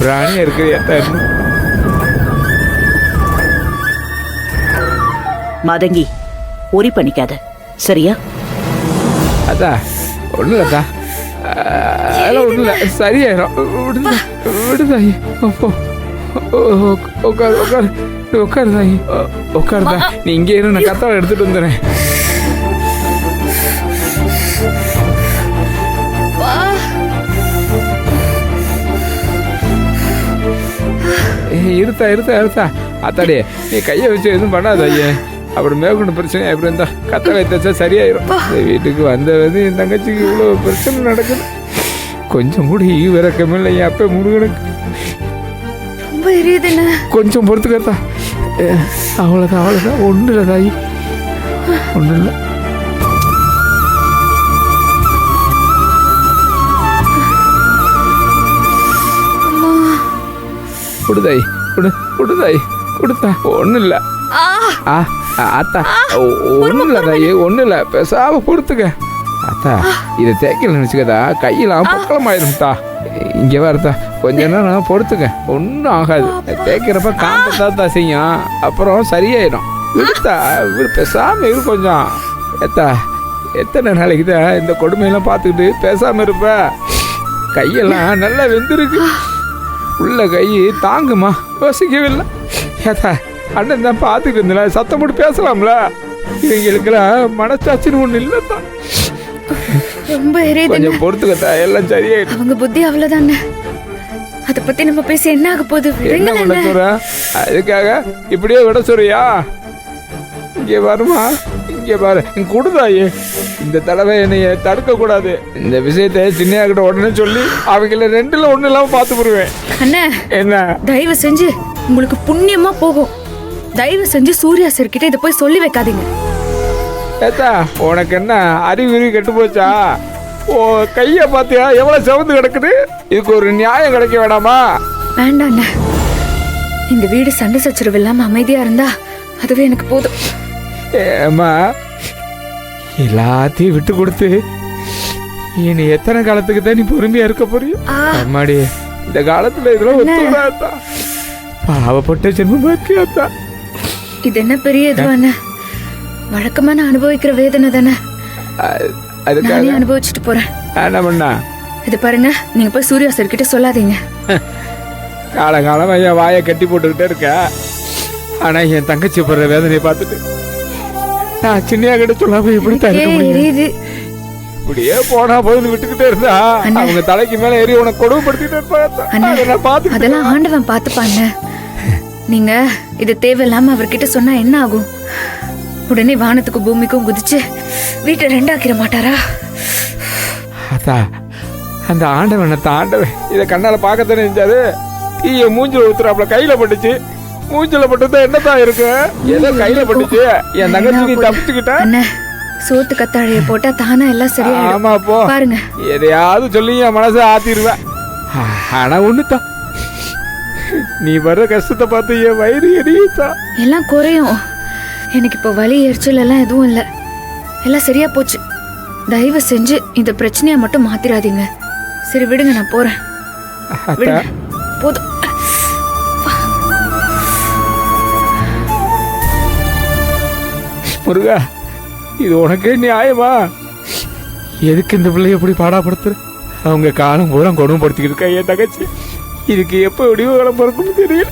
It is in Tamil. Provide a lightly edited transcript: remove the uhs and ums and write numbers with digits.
பிராணியா இருக்கிற மதங்கி ஒரி பண்ணிக்காத, சரியா? அதான் ஒண்ணு இல்லதா, அதெல்லாம் ஒண்ணு இல்ல, சரியாயிரும். விடுதாயி, உட்காரு உட்காரு உட்காருதாயி, உட்காருதா. நீ இங்கே இரு, நான் கத்தாழை எடுத்துட்டு வந்துடுறேன். இருத்தா இருத்தா இருத்தா. அத்தாடி, நீ கையை வச்சு எதுவும் பண்ணாத ஐயே, அப்புறம் மேற்கொண்டு பிரச்சனை எப்படி இருந்தா கத்தாழை தேய்ச்சா சரியாயிரும். வீட்டுக்கு வந்த வந்து என் தங்கச்சிக்கு இவ்வளோ பிரச்சனை நடக்குது. கொஞ்சம் கூட ஈவிரக்கம் இல்லை என் அப்ப முருகனுக்கு. கொஞ்சம் பொறுத்துக்கத்தா. அவ்வளோதான் அவ்வளோதான், ஒன்றும் இல்லை தாயி, ஒன்றும் இல்லை. கொடுதாய் கொடுதாய் கொடுத்தா, ஒன்றும் இல்லை. அத்தா ஒன்றும் இல்லை தாயி, ஒன்றும் இல்லை, பேசாம பொறுத்துக்க. அத்தா இதை தேய்க்கலன்னு வச்சுக்கதா கையெல்லாம் பக்கமாயிரும்தா. இங்கே வரத்தா, கொஞ்ச நேரம் பொறுத்துக்க, ஒன்றும் ஆகாது. தேய்க்கிறப்ப காந்தத்தா செய்யும், அப்புறம் சரியாயிடும். விடுத்தா விடு, பேசாம இரு கொஞ்சம். ஏத்தா எத்தனை நாளைக்கு தான் இந்த கொடுமையெல்லாம் பார்த்துக்கிட்டு பேசாம இருப்ப? கையெல்லாம் நல்லா வெந்திருக்கு, உள்ள கை தாங்குமா? யோசிக்கவில்லை. ஏத்தா அண்ணன் தான் பார்த்துட்டு இருந்தல, சத்தம் போட்டு பேசலாம்ல? இவங்களுக்கெல்லாம் மனசாட்சின்னு ஒண்ணு இல்லதான். ரொம்ப கொஞ்சம் பொறுத்துக்கத்தா, எல்லாம் சரியாயிடும். அவங்க புத்தி அவ்வளவுதானே, அதை பத்தி நம்ம பேசி என்ன ஆக போகுது? என்ன பண்ண சொல்ற? அதுக்காக இப்படியே விட சொல்றியா? இங்கே வருமா, இங்கே பாரு, கொடுதாயே. இந்த தடவை என்னைய தடுக்க கூடாது. இந்த விஷயத்தை சின்னையா கிட்ட உடனே சொல்லி அவங்கள ரெண்டுல ஒண்ணு இல்லாம பார்த்து போடுவேன். அண்ணா என்ன தயவு செஞ்சு, உங்களுக்கு புண்ணியமா போகும், தயவு செஞ்சு சூர்யா சார் கிட்ட இதை போய் சொல்லி வைக்காதீங்க. ஏத்தா உனக்கு என்ன அறிவு கெட்டு போச்சா? ஓ கைய பாத்தியா எவ்வளவு செவந்து கிடக்குது? இதுக்கு ஒரு நியாயம் கிடைக்க வேணாமா? வேண்டாம், இந்த வீடு சண்டை சச்சரவு இல்லாம அமைதியா இருந்தா அதுவே எனக்கு போதும். ஏமா எல்லாத்தையும் விட்டு கொடுத்து இனி எத்தனை காலத்துக்கு தான் நீ பொறுமையா இருக்க போறியும்? அம்மாடி, இந்த காலத்துல இதெல்லாம் ஒத்துக்கூடாதா? பாவப்பட்ட ஜென்மம் பாக்கியாத்தா. இது என்ன பெரிய இதுவான வழக்கமா நான் அனுபவிக்கிற வேதனை தானே, நானே அனுபவிச்சுட்டு போறேன். என்ன பண்ணா இது பாருங்க, நீங்க போய் சூர்யா சார் கிட்ட சொல்லாதீங்க. காலகாலமா என் வாயை கட்டி போட்டுக்கிட்டே இருக்க. ஆனா என் தங்கச்சி போடுற வேதனையை பார்த்துட்டு நான் சின்னையா கிட்ட சொல்லாம இப்படி தடுக்க முடியுது? இப்படியே போனா போது விட்டுக்கிட்டே இருந்தா அவங்க தலைக்கு மேல ஏறி உனக்கு கொடுமைப்படுத்திட்டு இருப்பாங்க. அதெல்லாம் ஆண்டவன் பார்த்துப்பாங்க. நீங்க இது தேவையில்லாம அவர்கிட்ட சொன்னா என்ன ஆகும்? உடனே வானத்துக்கும் பூமிக்கும் குதிச்சு வீட்டை ரெண்டாக்கிற மாட்டாரா? அதா அந்த ஆண்டவன் ஆண்டவன் இதை கண்ணால பார்க்கத்தானே செஞ்சாரு. தீய மூஞ்சில ஊத்துறாப்ல கையில பட்டுச்சு. மூஞ்சில பட்டுதான் என்னதான் இருக்கு? ஏதோ கையில பட்டுச்சு. என் தங்கச்சி தப்பிச்சுக்கிட்ட. சோத்து கத்தாழைய போட்டா தானா எல்லாம் சரியா? ஆமா போ பாருங்க, எதையாவது சொல்லி என் மனசை ஆத்திடுவேன். ஆனா ஒண்ணுதான், நீ வர்ற கஷ்டத்தை பார்த்து என் வயிறு எரியுதா. எல்லாம் குறையும். எனக்கு இப்போ வலி எரிச்சல் எல்லாம் எதுவும் இல்லை, எல்லாம் சரியா போச்சு. தயவு செஞ்சு இந்த பிரச்சனையை மட்டும் மாத்திராதீங்க. சரி விடுங்க, நான் போறேன். போதும். முருகா, இது உனக்கே நியாயமா? எதுக்கு இந்த பிள்ளைய எப்படி பாடாப்படுத்துற? அவங்க காலம் பூரா கொடுமைப்படுத்திக்கிட்டு இருக்கா என் தங்கச்சி. இதுக்கு எப்போ விடிவு காலம் பிறக்கும்னு தெரியல.